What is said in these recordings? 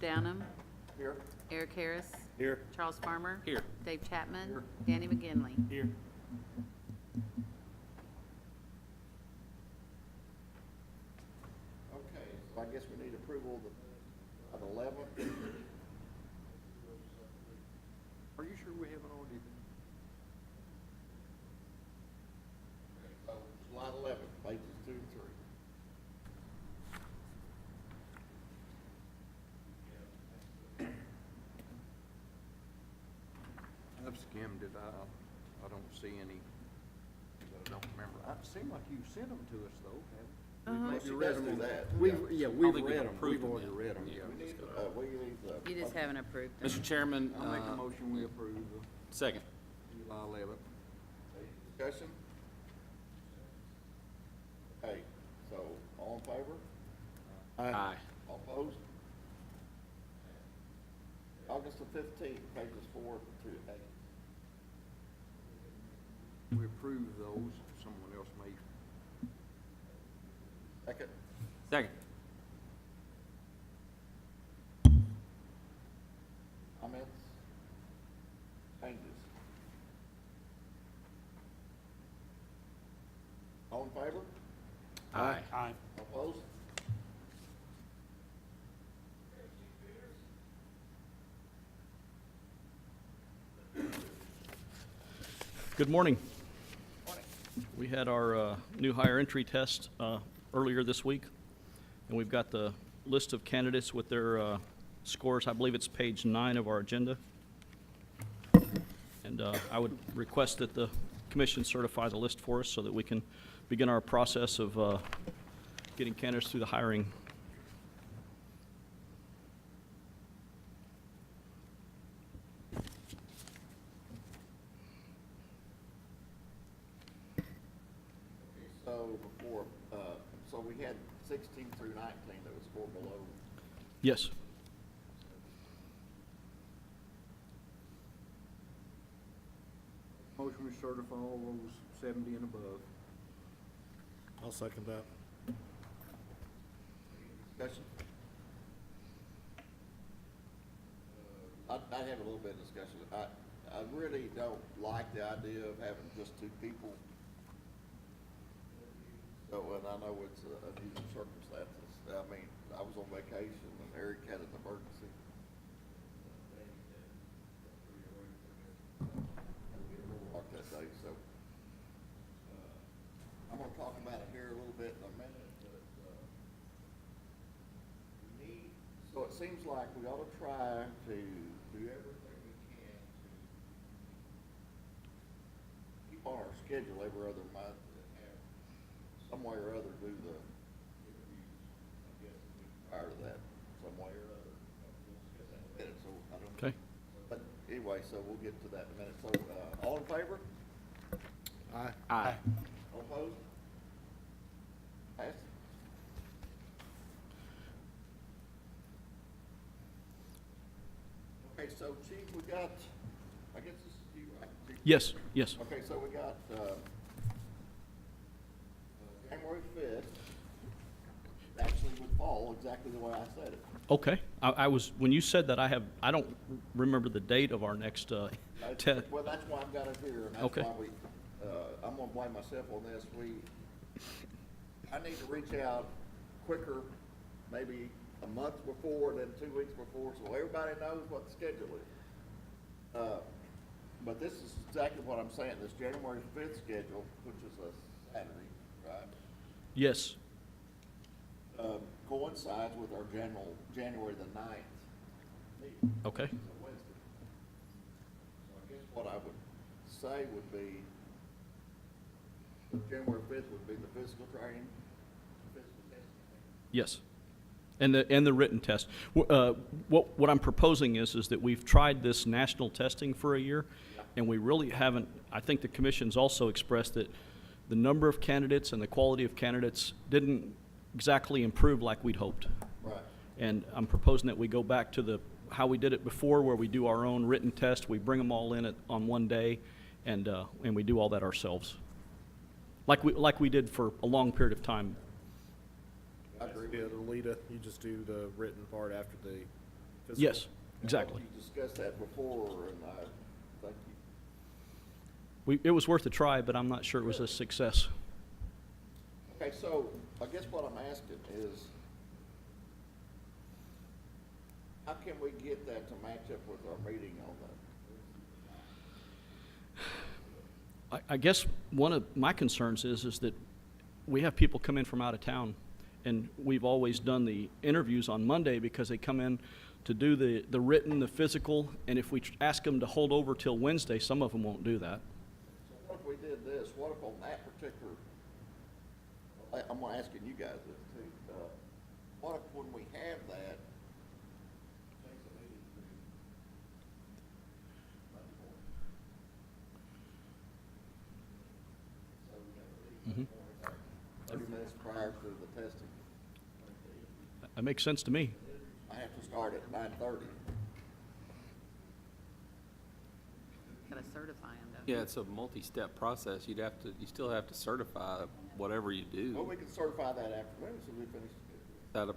Downham. Here. Eric Harris. Here. Charles Farmer. Here. Dave Chapman. Here. Danny McGinley. Here. Okay, so I guess we need approval of the 11th. Are you sure we haven't already? So July 11th, pages 2 and 3. I've skimmed it. I don't see any, I don't remember. It seemed like you sent them to us though, haven't Well, she does do that. we? Yeah. We've think read we've them. approved We've them already yet. read them, Yeah. yeah. We need, we need, You just haven't approved them. Mr. Chairman, I'll make a motion, we approve the second. July 11th. discussion? Okay, so all in favor? Aye. All opposed? August the 15th, pages 4 to 8. We approve those, someone else may. Second, Second. comments? Changes? All in favor? Aye. All opposed? Good morning. We had our new hire entry test earlier this week, and we've got the list of candidates with their scores. I believe it's page 9 of our agenda. And I would request that the commission certify the list for us so that we can begin our process of getting candidates through the hiring. So before, so we had 16 through 19 that was scored below. Yes. Motion we certify all those 70 and above. I'll second that. Discussion? I'd have a little bit of discussion. I really don't like the idea of having just 2 people. So, and I know it's unusual circumstances. I mean, I was on vacation and Eric had an emergency. Mark that day, so. I'm gonna talk about it here a little bit in a minute, but, we need, so it seems like we ought to try to do everything we can to keep on our schedule every other month and have some way or other do the interviews, I guess, the week prior to that, some way or other. We'll discuss that in a minute, so I don't. Okay. But anyway, so we'll get to that in a minute. So, all in favor? Aye. Aye. All opposed? Passed. Okay, so Chief, we got, I guess this is you, right? Chief? Yes, yes. Okay, so we got, January 5th, actually would fall exactly the way I said it. Okay. I was, when you said that, I don't remember the date of our next test. Well, that's why I've got it here, and that's Okay. why we, I'm gonna blame myself on this. I need to reach out quicker, maybe a month before, then 2 weeks before, so everybody knows what the schedule is. But this is exactly what I'm saying, this January 5th schedule, which is a Saturday, right? Yes. Coincides with our January the 9th meeting. Okay. It's a Wednesday. So I guess what I would say would be, January 5th would be the physical training, physical testing. Yes. And the written test. What I'm proposing is that we've tried this national testing for a year, and we really haven't. I think the commission's also expressed that the number of candidates and the quality of candidates didn't exactly improve like we'd hoped. Right. And I'm proposing that we go back to how we did it before, where we do our own written test. We bring them all in on one day, and we do all that ourselves, like we did for a long period of time. I agree with Yeah, you. the Lita, you just do the written part after the Physical? Yes, exactly. You discussed that before, and I thank you. It was worth a try, but I'm not sure it was a success. Okay, so I guess what I'm asking is, how can we get that to match up with our meeting on that? I guess one of my concerns is that we have people come in from out of town, and we've always done the interviews on Monday because they come in to do the written, the physical, and if we ask them to hold over till Wednesday, some of them won't do that. So what if we did this? What if on that particular, I'm asking you guys this too, what if when we have that, Mhm. 30 minutes prior to the testing, That makes sense to me. I have to start at 9:30. Gotta certify them, though. Yeah, it's a multi-step process. You still have to certify whatever you Well, do. we can certify that afternoon, so we finish. Have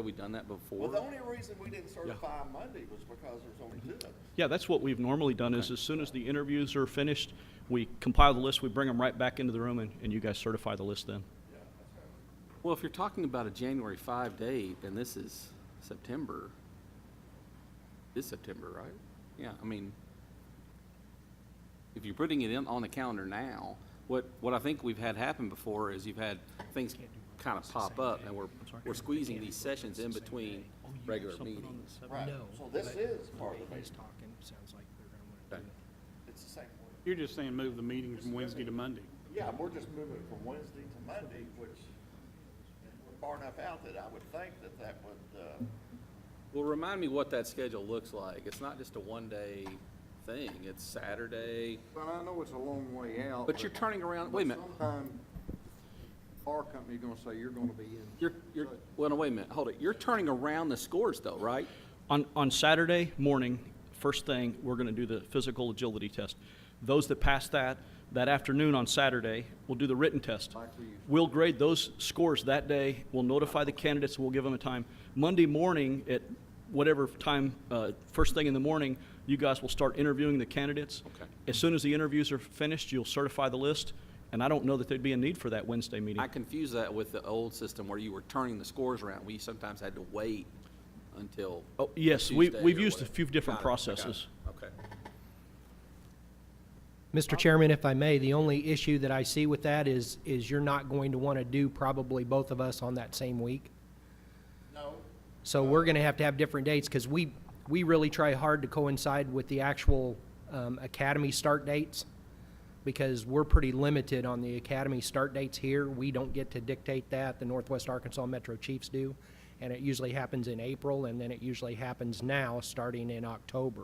we done that Well, before? the only reason we didn't certify on Monday was because there's only 2 of us. Yeah, that's what we've normally done, is as soon as the interviews are finished, we compile the list, we bring them right back into the room, and you guys certify the list then. Well, if you're talking about a January 5 date, and this is September, right? Yeah, I mean, if you're putting it in on the calendar now, what I think we've had happen before is you've had things kind of pop up, and we're squeezing these sessions in between regular meetings. Right, No. so this is part of the He's meeting. talking, sounds like they're gonna wanna do it. It's the same way. You're just saying move the meeting from Wednesday to Monday. Yeah, we're just moving it from Wednesday to Monday, which we're far enough out that I would think that that would, Well, remind me what that schedule looks like. It's not just a one-day thing. It's Saturday. But I know it's a long way out. But you're turning around, wait a minute. Sometime our company's gonna say you're gonna be in. Well, no, wait a minute. Hold it. You're turning around the scores though, right? On Saturday morning, first thing, we're going to do the physical agility test. Those that pass that afternoon on Saturday, we'll do the written test. Like we used to. We'll grade those scores that day. We'll notify the candidates, and we'll give them a time. Monday morning at whatever time, first thing in the morning, you guys will start interviewing the candidates. Okay. As soon as the interviews are finished, you'll certify the list, and I don't know that there'd be a need for that Wednesday meeting. I confuse that with the old system where you were turning the scores around. We sometimes had to wait until. Oh, yes, Tuesday we've or used a whatever. few different Got it, I got it. processes. Okay. Mr. Chairman, if I may, the only issue that I see with that is you're not going to want to do probably both of us on that same week. no, So we're going to have different dates, because we really try hard to coincide with the actual academy start dates, because we're pretty limited on the academy start dates here. We don't get to dictate that. The Northwest Arkansas Metro Chiefs do, and it usually happens in April, and then it usually happens now, starting in October.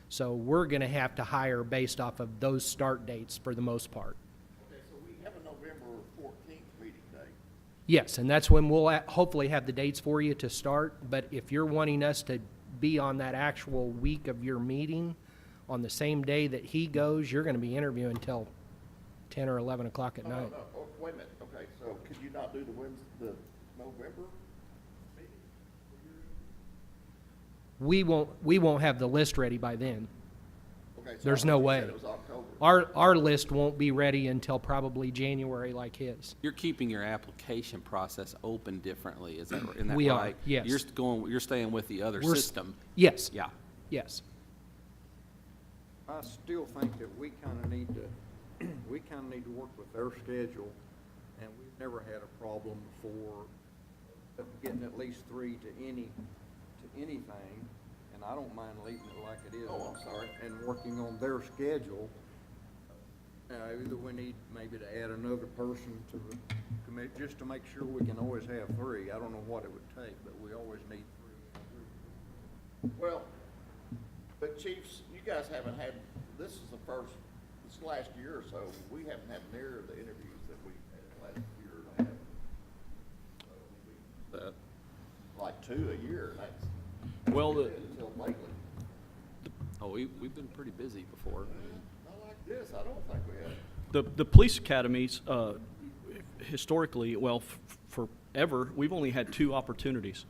So we're going to have to hire based off of those start dates for the most part. okay, so we have a November 14th meeting day. Yes, and that's when we'll hopefully have the dates for you to start. But if you're wanting us to be on that actual week of your meeting, on the same day that he goes, you're going to be interviewing until 10 or 11 o'clock at No, night. oh, wait a minute, okay, so could you not do the Wednesday, the November meeting? We won't have the list ready by then. Okay, so There's I no thought you way. said it was October. Our list won't be ready until probably January like his. You're keeping your application process open differently, is that, isn't that right? We are, yes. You're staying with the other We're s- system. Yes. Yeah. Yes. I still think that we kinda need to work with their schedule, and we've never had a problem before of getting at least 3 to anything, and I don't mind leaving it like it is. Oh, I'm sorry. And working on their schedule. Either we need maybe to add another person to the commit, just to make sure we can always have 3. I don't know what it would take, but we always need 3. Well, but Chiefs, you guys haven't had, this is this last year or so, we haven't had near the interviews that we had last year and a half. That- Like 2 a year, and that's. Well, Until lately. Oh, we've been pretty busy before. Not like this, I don't think we have. The police academies, historically, well, forever, we've only had 2 opportunities.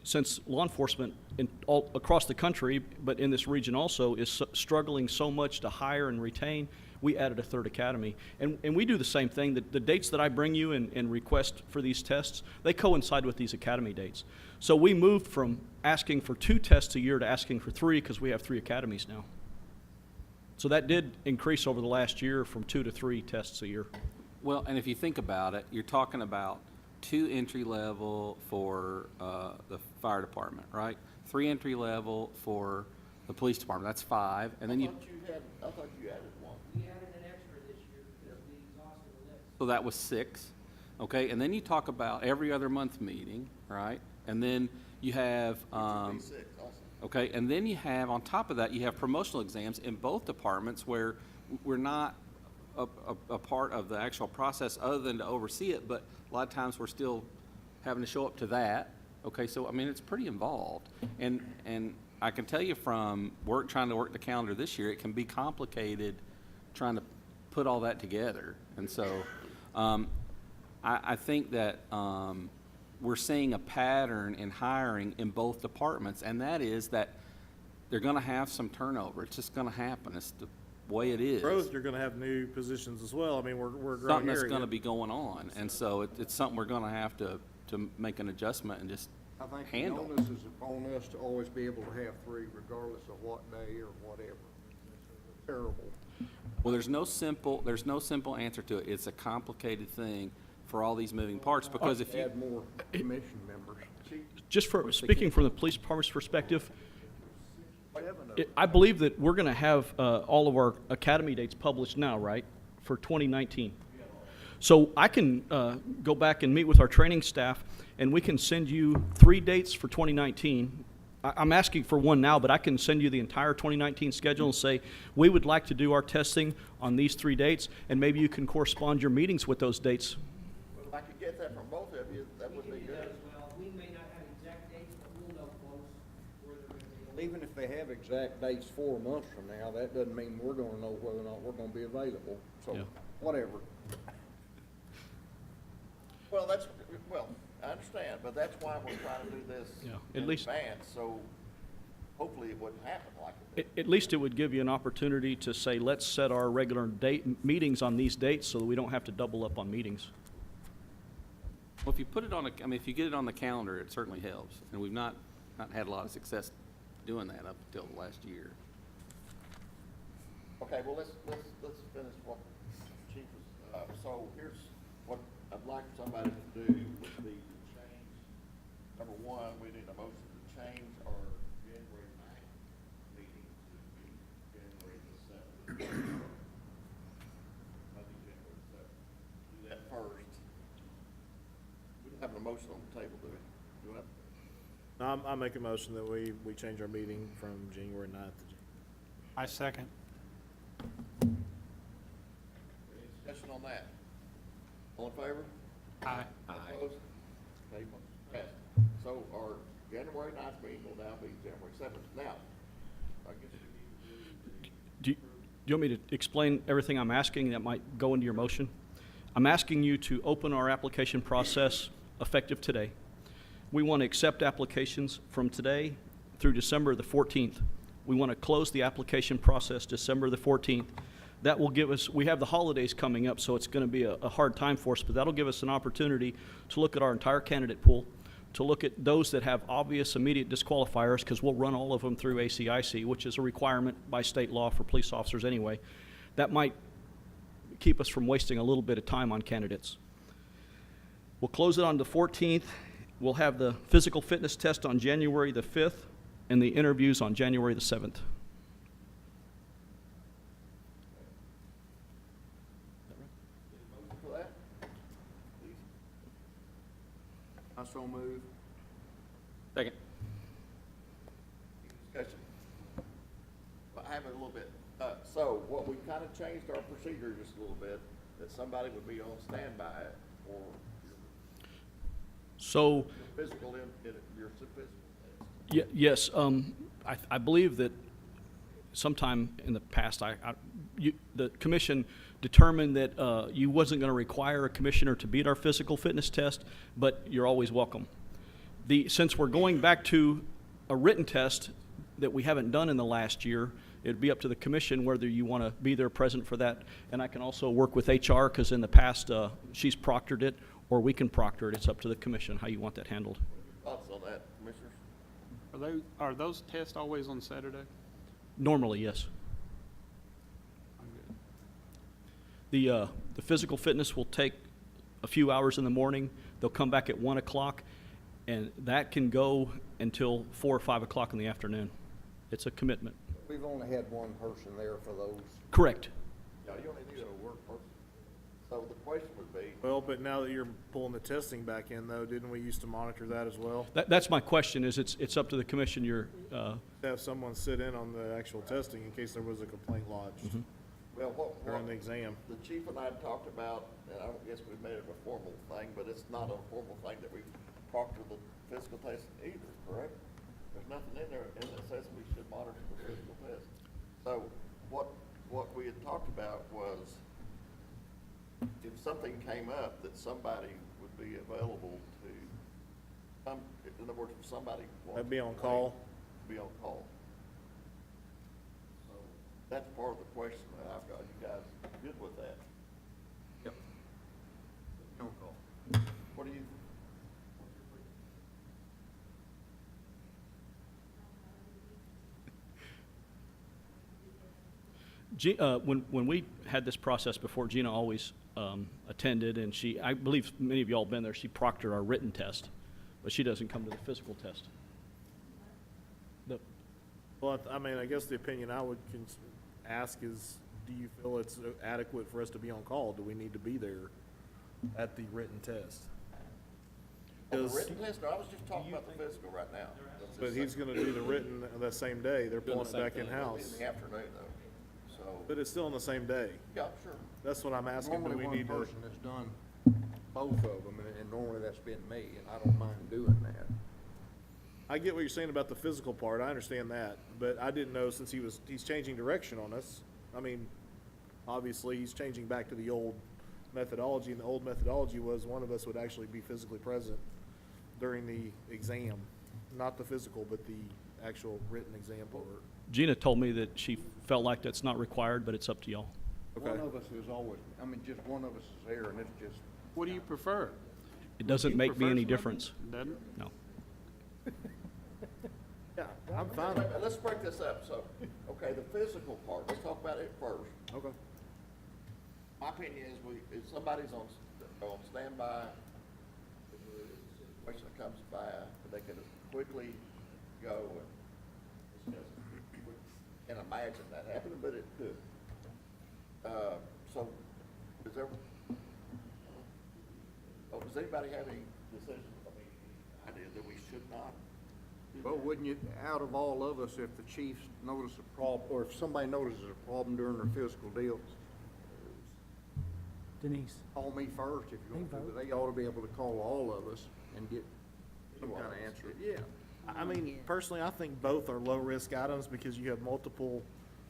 since law enforcement all across the country, but in this region also, is struggling so much to hire and retain, we added a third academy. And we do the same thing. The dates that I bring you and request for these tests, they coincide with these academy dates. So we moved from asking for 2 tests a year to asking for 3 because we have 3 academies now. So that did increase over the last year from 2 to 3 tests a year. Well, and if you think about it, you're talking about 2 entry level for the fire department, right? 3 entry level for the police department. That's 5, and then I thought you added one. We added an extra this year because we exhausted the list. so that was 6. Okay, and then you talk about every other month meeting, right? And then you have Six also. okay, and then you have, on top of that, you have promotional exams in both departments where we're not a part of the actual process other than to oversee it, but a lot of times we're still having to show up to that. Okay, so I mean, it's pretty involved. And I can tell you from trying to work the calendar this year, it can be complicated trying to put all that together. And so I think that we're seeing a pattern in hiring in both departments, and that is that they're going to have some turnover. It's just going to happen. It's the way it is. Growth, you're gonna have new positions as well. I mean, we're a growing Something that's area. going to be going on, and so it's something we're going to have to make an adjustment and just I think handle. the onus is upon us to always be able to have 3 regardless of what day or whatever. It's terrible. Well, there's no simple answer to it. It's a complicated thing for all these moving parts, because if you, Add more commission members. Just for, speaking from the police department's perspective, I believe that we're going to have all of our academy dates published now, right, for 2019. So I can go back and meet with our training staff, and we can send you 3 dates for 2019. I'm asking for 1 now, but I can send you the entire 2019 schedule and say, we would like to do our testing on these 3 dates, and maybe you can correspond your meetings with those dates. Well, if I could get that from both of you, that would be good. Well, we may not have exact dates, but we'll know close where they're going to be. Even if they have exact dates 4 months from now, that doesn't mean we're gonna know whether or not we're gonna be available. Yeah. So, whatever. Well, I understand, but that's why we're trying to do this Yeah, at in least- advance, so hopefully it wouldn't happen like it did. At least it would give you an opportunity to say, let's set our regular meetings on these dates so that we don't have to double up on meetings. well, if you put it on if you get it on the calendar, it certainly helps. And we've not had a lot of success doing that up until last year. Okay, well, let's finish what Chief was, so here's what I'd like somebody to do with the change. Number 1, we need a motion to change our January 9th meeting to be January the 7th. Monday, January the 7th. Do that first. We don't have an motion on the table, do we? Do we have? I make a motion that we change our meeting from January 9th to I second. Any discussion on that? All in favor? Aye. Opposed? Okay, passed. So our January 9th meeting will now be January 7th. Now, I guess we need to Do you want me to explain everything I'm asking that might go into your motion? I'm asking you to open our application process effective today. We want to accept applications from today through December the 14th. We want to close the application process December the 14th. That will give us, we have the holidays coming up, so it's going to be a hard time for us, but that'll give us an opportunity to look at our entire candidate pool, to look at those that have obvious immediate disqualifiers, because we'll run all of them through ACIC, which is a requirement by state law for police officers anyway. That might keep us from wasting a little bit of time on candidates. We'll close it on the 14th. We'll have the physical fitness test on January the 5th and the interviews on January the 7th. motion for that? Please. I so move. Second. Any discussion? Well, I have a little bit. So what we kind of changed our procedure just a little bit, that somebody would be on standby for So, your physical your physical test. yes, I believe that sometime in the past, the commission determined that you wasn't going to require a commissioner to beat our physical fitness test, but you're always welcome. Since we're going back to a written test that we haven't done in the last year, it'd be up to the commission whether you want to be there present for that. And I can also work with HR, because in the past, she's proctored it, or we can proctor it. It's up to the commission how you want that handled. Thoughts on that, commissioners? Are those tests always on Saturday? Normally, yes. I'm good. The physical fitness will take a few hours in the morning. They'll come back at 1 o'clock, and that can go until 4 or 5 o'clock in the afternoon. It's a commitment. We've only had one person there for those. Correct. Yeah, you only need a work person. So the question would be, Well, but now that you're pulling the testing back in, though, didn't we used to monitor that as well? That's my question, is it's up to the commission. To have someone sit in on the actual testing in case there was a complaint lodged well, what during the exam. the chief and I had talked about, and I don't guess we made it a formal thing, but it's not a formal thing that we proctor the physical test either, correct? There's nothing in there that says we should monitor the physical test. So what we had talked about was if something came up that somebody would be available to, in other words, if somebody wanted That'd be to on complain, call? be on call. So that's part of the question that I've got. You guys good with that? Yep. No call. What do you? When we had this process before, Gina always attended, and I believe many of y'all been there, she proctored our written test, but she doesn't come to the physical test. Well, I mean, I guess the opinion I would ask is, do you feel it's adequate for us to be on call? Do we need to be there at the written test? On the 'Cause- written test? No, I was just talking about the physical right now. That's But just he's gonna do the written that same day. They're pulling it back in in-house. the afternoon though, so, But it's still on the same day. yeah, sure. That's what I'm asking. Do Normally we one need to? person has done both of them, and normally that's been me, and I don't mind doing that. I get what you're saying about the physical part, I understand that, but I didn't know since he's changing direction on us. I mean, obviously, he's changing back to the old methodology, and the old methodology was one of us would actually be physically present during the exam. Not the physical, but the actual written exam part. Gina told me that she felt like that's not required, but it's up to y'all. Okay. One of us is always, I mean, just one of us is there, and it's just, What do you prefer? It doesn't You make me prefer any something? difference. Doesn't? No. Yeah, I'm fine. Wait a minute, let's break this up. So, okay, the physical part, let's talk about it first. Okay. My opinion is if somebody's on standby, if there's a situation that comes by, they can quickly go and it's just, we can't imagine that happening, but it could. So, is anybody having decisions, idea that we should not? do well, that? wouldn't you, out of all of us, if the chiefs notice a problem, or if somebody notices a problem during their physical deal, Denise. call me first if you want to, They but vote. they ought to be able to call all of us and get some kind of answer. Yeah. I mean, personally, I think both are low-risk items because you have multiple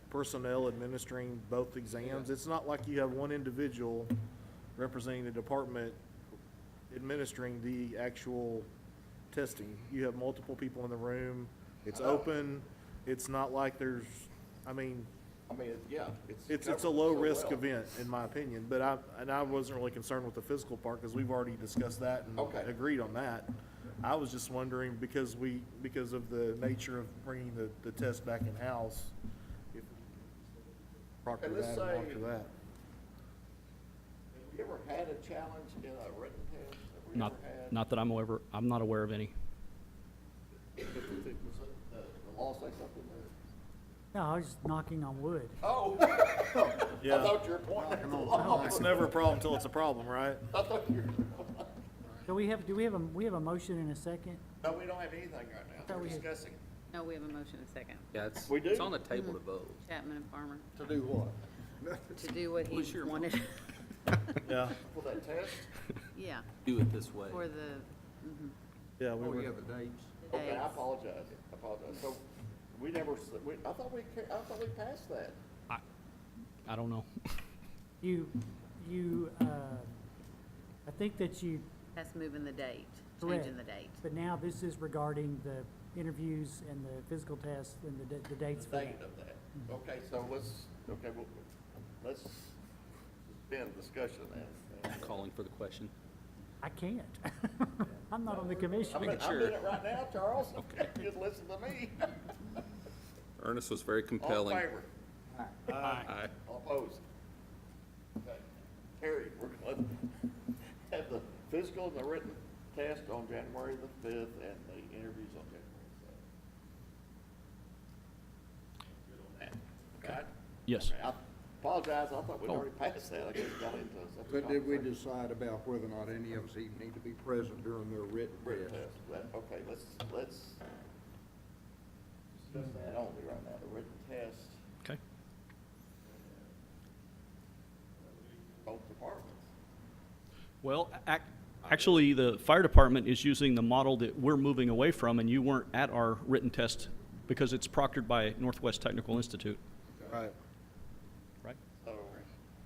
personnel administering both exams. It's not like you have one individual representing the department administering the actual testing. You have multiple people in the room. It's open. It's not like there's, I mean, Yeah, it's a covered so low-risk well. event, in my opinion. But I wasn't really concerned with the physical part because we've already discussed that and Okay. agreed on that. I was just wondering, because of the nature of bringing the test back in-house, if proctor Okay, let's that and say- monitor that. Have you ever had a challenge in a written test? Have we Not, ever had? not that I'm not aware of any. Was the law say something there? No, I was just knocking on wood. Oh, I Yeah. thought you were pointing at the law. It's never a problem until it's a problem, right? I thought you were. Do we have a motion in a second? No, we don't have anything right now. thought We're we had- discussing. No, we have a motion and a second. Yeah, it's, We do? it's on the table to vote. Chapman and Farmer, To do what? to do what he What's your wanted. Yeah, For that test? Yeah, Do it this way. for the, yeah, we Oh, were. yeah, the dates. the Okay, I dates. apologize. So, we never, I thought we passed that. I don't know. I think that you, That's moving the date. Correct. changing the date. But now this is regarding the interviews and the physical tests and the dates for Date that. of that. Okay, so let's suspend discussion then. Calling for the question. I can't. I'm not on the commission. I'm in Making sure. it right now, Charles. Just listen to me. Ernest was very All in compelling. favor? Aye. All opposed? Okay. Terry, we're gonna have the physical and the written test on January the 5th and the interviews on January the 7th. Good on that. Right? Yes. Okay, I apologize, I thought we'd Oh. already passed that, I guess we got into such a But did we conversation. decide about whether or not any of us even need to be present during their written Written test? test, okay, let's discuss that only right now, the written test, Okay. both departments. Well, actually, the fire department is using the model that we're moving away from, and you weren't at our written test because it's proctored by Northwest Technical Institute. Right. Right? So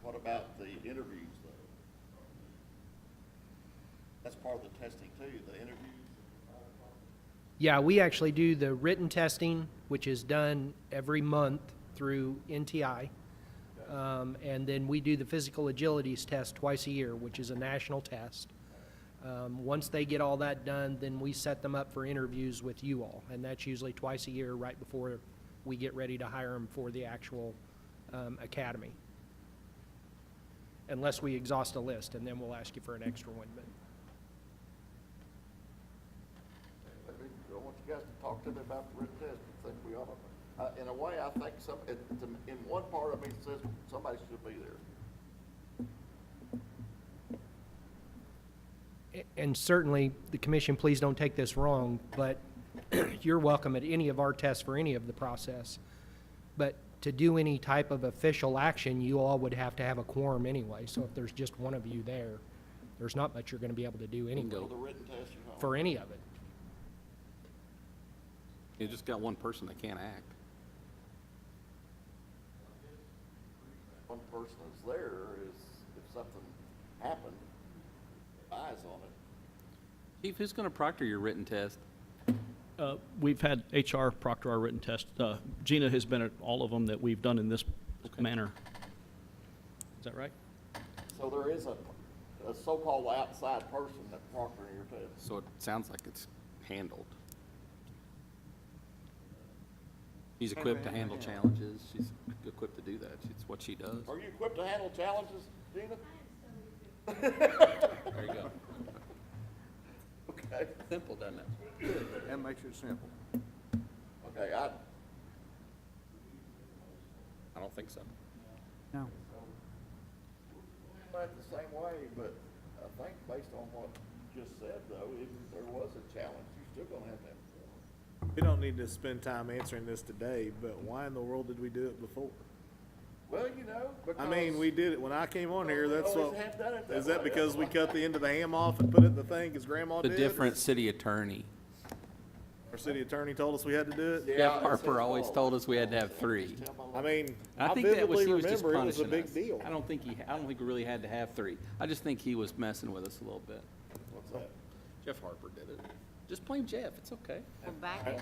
what about the interviews though? That's part of the testing too, the interviews. Yeah, we actually do the written testing, which is done every month through NTI. And then we do the physical agilities test twice a year, which is a national test. Once they get all that done, then we set them up for interviews with you all. And that's usually twice a year, right before we get ready to hire them for the actual academy. Unless we exhaust a list, and then we'll ask you for an extra one. But I want you guys to talk to me about the written test, I think we ought to, in a way, I think in one part of me it says somebody should be there. And certainly, the commission, please don't take this wrong, but you're welcome at any of our tests for any of the process. But to do any type of official action, you all would have to have a quorum anyway. So if there's just one of you there, there's not much you're going to be able to do anyway So the written test, you know. for any of it. You just got one person that can't act. One person that's there is, if something happened, eyes on it. Chief, who's going to proctor your written test? We've had HR proctor our written test. Gina has been at all of them that we've done in this manner. Is that right? So there is a so-called outside person that proctoring your test. So it sounds like it's handled. She's equipped to handle challenges. She's equipped to do that. It's what she does. Are you equipped to handle challenges, Gina? There you go. Okay, Simple, doesn't it? That makes it simple. okay, I don't think so. No. not the same way, but I think based on what you just said though, if there was a challenge, you're still gonna have to have a quorum. We don't need to spend time answering this today, but why in the world did we do it before? Well, you know, because. I mean, we did it, when I came on here, that's We what, always have done it is way. that because we That's cut the end of the ham off and put it in the thing, cause grandma The did? different city attorney. Our city attorney told us we had to do it? Yeah, Jeff it's Harper his always fault. told us we had to have 3. Tell my I lawyer. mean, I I think that was, vividly he was just remember it was a punishing big us. deal. I don't think we really had to have 3. I just think he was messing with us a little bit. What's that? Jeff Harper did it. Just blame Jeff, it's okay. Well, back,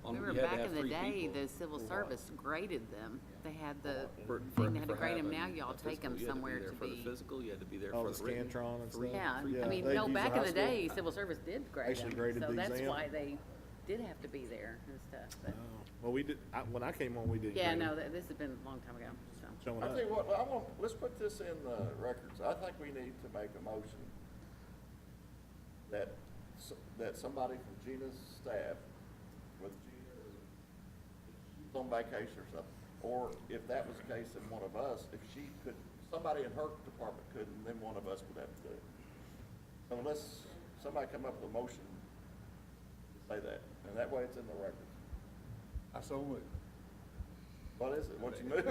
On- remember you had to back have in the 3 day, people. the civil service graded them. They had the For- thing, they had to for grade them. having Now y'all a take physical, them you had somewhere there to for the be. physical, you had to be there Oh, for the the written. Scantron and stuff. Yeah, Yeah, I mean, they no, use back the in high the school. day, civil service did grade Actually them. graded So the that's exam. why they did have to be there and stuff, but, Oh, well, we did, when I came on, we did. yeah, grade no, them. this has been a long time ago, so. Showing I up. tell you what, let's put this in the records. I think we need to make a motion that, that somebody from Gina's staff, whether Gina is on vacation or something, or if that was the case, then one of us, if she could, somebody in her department couldn't, then one of us would have to do it. So let's, somebody come up with a motion to say that, and that way it's in the records. I so would. What is it? What you moved?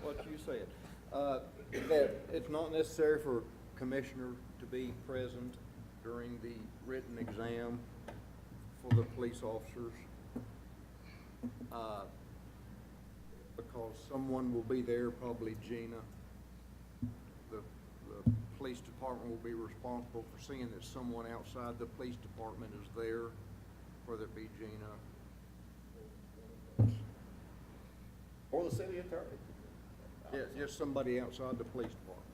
What you said. That it's not necessary for commissioner to be present during the written exam for the police officers. Because someone will be there, probably Gina. The police department will be responsible for seeing that someone outside the police department is there, whether it be Gina. Or the city attorney. Yeah, just somebody outside the police department.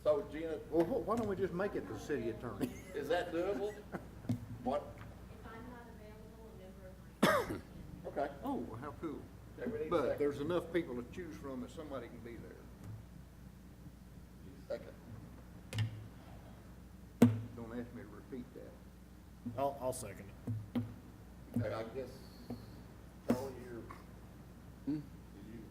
So Gina, Well, why don't we just make it the city attorney? is that doable? What? If I'm not available, a member of my family Okay. Oh, how cool. Okay, we need a But second. there's enough people to choose from that somebody can be there. Second. Don't ask me to repeat that. I'll second it. Okay, I guess, Charlie, did you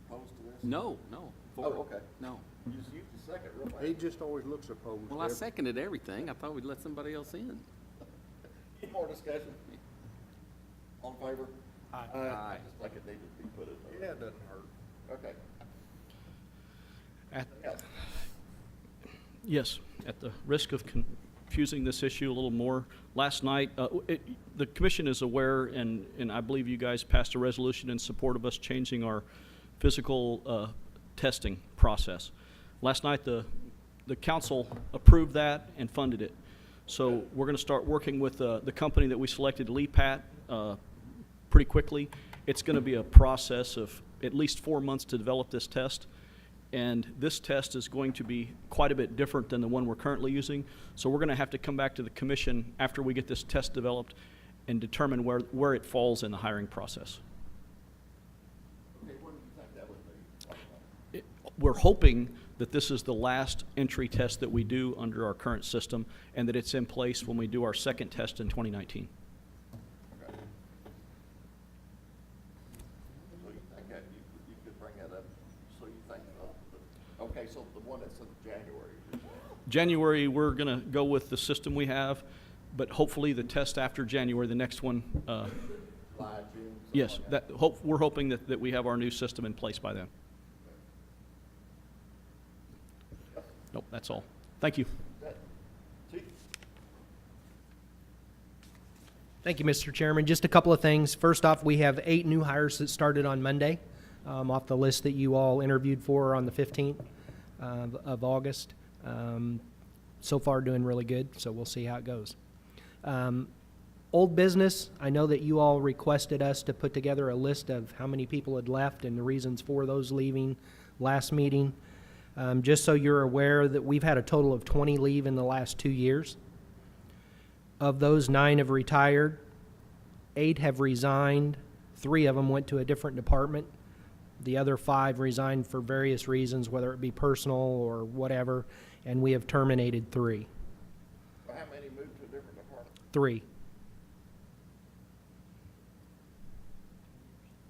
oppose to this? No, no. Oh, for it. okay. No. You just used the second real fast. He just always looks opposed. Well, I every- seconded everything. I thought we'd let somebody else in. Any more discussion? All in favor? Aye. Just like it needed to be put in there. Yeah, it doesn't hurt. Okay. At- Else? Yes, at the risk of confusing this issue a little more, last night, the commission is aware, and I believe you guys passed a resolution in support of us changing our physical testing process. Last night, the council approved that and funded it. So we're going to start working with the company that we selected, LePat, pretty quickly. It's going to be a process of at least 4 months to develop this test. And this test is going to be quite a bit different than the one we're currently using. So we're going to have to come back to the commission after we get this test developed and determine where it falls in the hiring process. Okay, when do you think that would be? We're hoping that this is the last entry test that we do under our current system and that it's in place when we do our second test in 2019. Okay. So you think that, you could bring that up, so you think, okay, so the one that's in January, you're saying? January, we're going to go with the system we have, but hopefully the test after January, the next one, July, June? something yes, like we're hoping that we have our new system in place by then. Nope, that's all. Thank you. That- Chief? Thank you, Mr. Chairman. Just a couple of things. First off, we have 8 new hires that started on Monday, off the list that you all interviewed for on the 15th of August. So far, doing really good, so we'll see how it goes. Old business, I know that you all requested us to put together a list of how many people had left and the reasons for those leaving last meeting. Just so you're aware that we've had a total of 20 leave in the last 2 years. Of those, 9 have retired, 8 have resigned, 3 of them went to a different department. The other 5 resigned for various reasons, whether it be personal or whatever, and we have terminated 3. Well, how many moved to a different department? 3.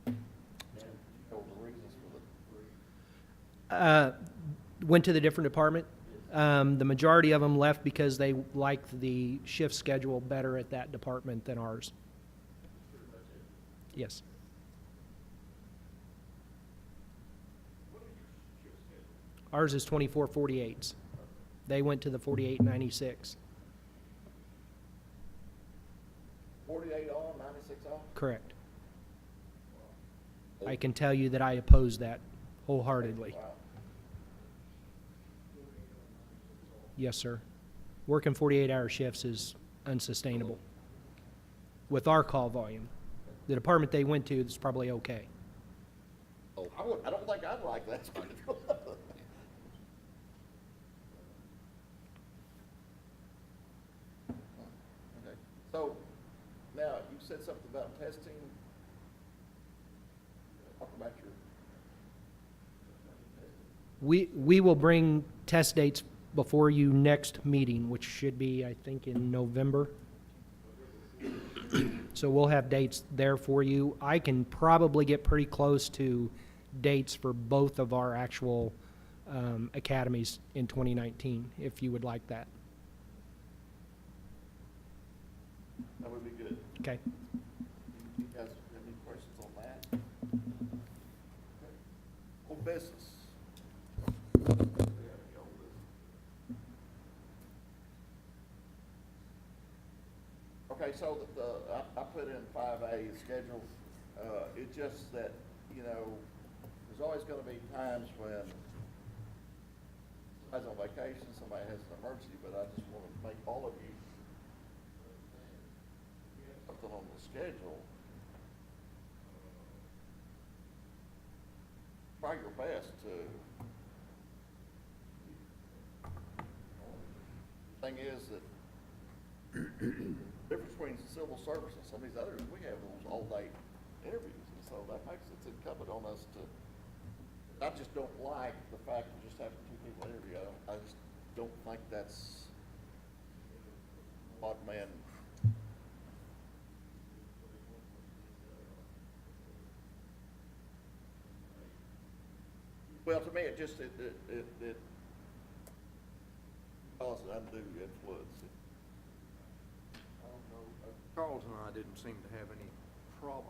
Know the reasons for the three? Went to the different department. The majority of them left because they liked the shift schedule better at that department than ours. Yes. Ours is 24/48s. They went to the 48/96. 48 on, 96 off? Correct. I can tell you that I oppose that wholeheartedly. Wow. Yes, sir. Working 48-hour shifts is unsustainable with our call volume. The department they went to is probably okay. Oh, I don't think I'd like that schedule. Okay, so, now, you said something about testing. Talk about your. We will bring test dates before you next meeting, which should be, I think, in November. So we'll have dates there for you. I can probably get pretty close to dates for both of our actual academies in 2019, if you would like that. That would be good. Okay. You guys have any questions on that? Okay. Old business. Okay, so I put in 5A schedule. It's just that, you know, there's always gonna be times when somebody's on vacation, somebody has an emergency, but I just want to make all of you something on the schedule. Try your best to. Thing is that difference between civil service and some of these others, we have those all-day interviews, and so that makes it incumbent on us to. I just don't like the fact of just having two people interview. I just don't think that's odd man. Well, to me, it just, it causes undue influence. I don't know, Charles and I didn't seem to have any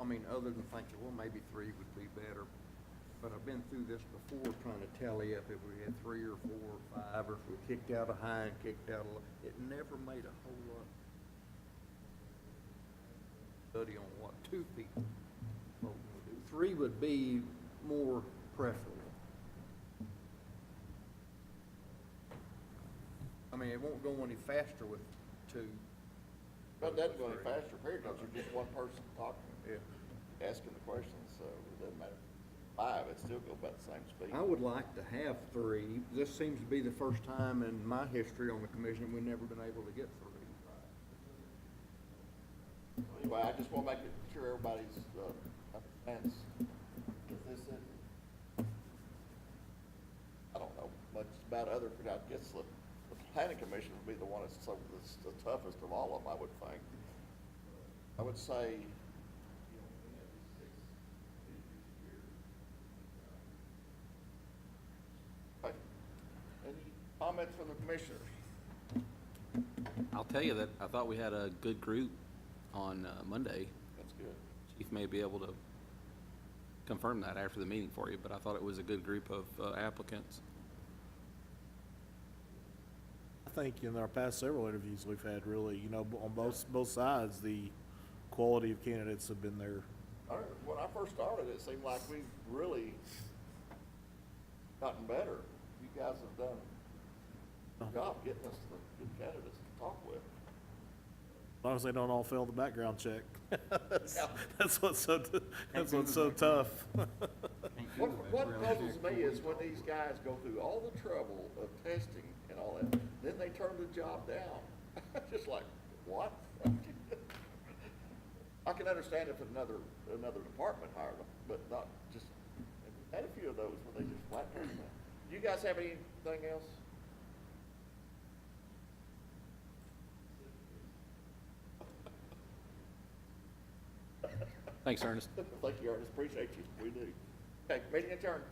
I mean, other than thinking, well, maybe 3 would be better. But I've been through this before, trying to tally up if we had 3 or 4 or 5, or if we kicked out a high and kicked out a low. It never made a whole lot study on what 2 people vote would do. 3 would be more preferable. I mean, it won't go any faster with 2. But it doesn't go any faster, period, because you're just one person talking, Yeah. asking the questions, so it doesn't matter. 5, it still go about the same speed. I would like to have 3. This seems to be the first time in my history on the commission we've never been able to get 3. Anyway, I just want to make sure everybody's, understands that this is, I don't know much about other, but I guess the planning commission would be the one that's the toughest of all of them, I would think. I would say, okay. Any comments from the commissioners? I'll tell you that I thought we had a good group on Monday. That's good. Chief may be able to confirm that after the meeting for you, but I thought it was a good group of applicants. I think in our past several interviews we've had, really, you know, on both sides, the quality of candidates have been there. When I first started, it seemed like we've really gotten better. You guys have done a good job getting us the good candidates to talk with. As long as they don't all fail the background check. That's what's so tough. What puzzles me is when these guys go through all the trouble of testing and all that, then they turn the job down. Just like, what? I can understand if another department hired them, but not just, I had a few of those where they just flat turned them down. Do you guys have anything else? Thanks, Ernest. Thank you, Ernest. Appreciate you. We do. Okay, meeting adjourned.